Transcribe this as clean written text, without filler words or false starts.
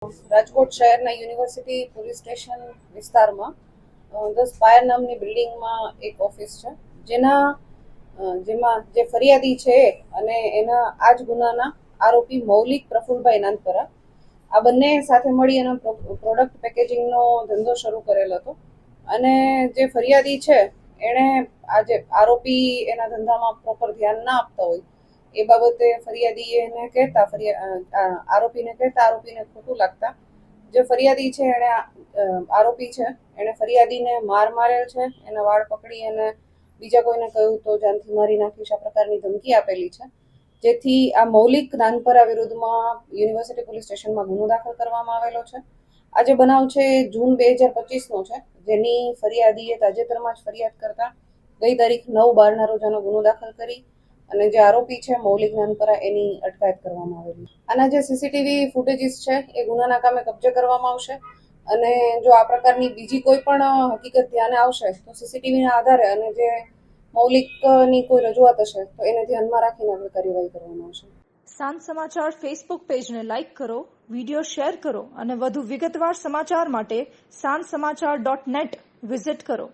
રાજકોટ શહેરના university police station વિસ્તારમાં 10 પાયર નામની બિલ્ડિંગમાં એક ઓફિસ છે, જેમાં જે ફરિયાદી છે અને એના આ જ ગુનાના આરોપી મૌલિક પ્રફુલભાઈ નાનપરા આ બંને સાથે મળી એનો પ્રોડક્ટ પેકેજિંગનો ધંધો શરૂ કરેલો હતો. અને જે ફરિયાદી છે એણે આજે આરોપી એના ધંધામાં પ્રોપર ધ્યાન ના આપતા હોય એ બાબતે ફરિયાદીએ એને કહેતા આરોપીને ખોટું લાગતા જે ફરિયાદી છે એણે આરોપી છે એણે ફરિયાદીને મારેલ છે, એના વાળ પકડી અને બીજા કોઈને કહ્યું તો જાનથી મારી નાખીશ આ પ્રકારની ધમકી આપેલી છે, જેથી આ મૌલિક નાનપરા વિરુદ્ધમાં યુનિવર્સિટી પોલીસ સ્ટેશનમાં ગુનો દાખલ કરવામાં આવેલો છે. આ જે બનાવ છે એ જૂન 2025નો છે, જેની ફરિયાદીએ તાજેતરમાં જ ફરિયાદ કરતા ગઈ તારીખ 9/12ના રોજ આનો ગુનો દાખલ કરી અને જે આરોપી છે મૌલિક નાનપરા એની અટકાયત કરવામાં આવેલી. આના જે સીસીટીવી ફૂટેજીસ છે એ ગુનાના કામે કબજે કરવામાં આવશે અને જો આ પ્રકારની બીજી કોઈ પણ હકીકત ધ્યાને આવશે તો સીસીટીવીના આધારે અને જે મૌલિકની કોઈ રજૂઆત હશે તો એને ધ્યાનમાં રાખીને આપણે કાર્યવાહી કરવામાં આવશે. સાંજ સમાચાર ફેસબુક પેજને લાઇક કરો, વિડીયો શેર કરો અને વધુ વિગતવાર સમાચાર માટે sanssamachar.net વિઝિટ કરો.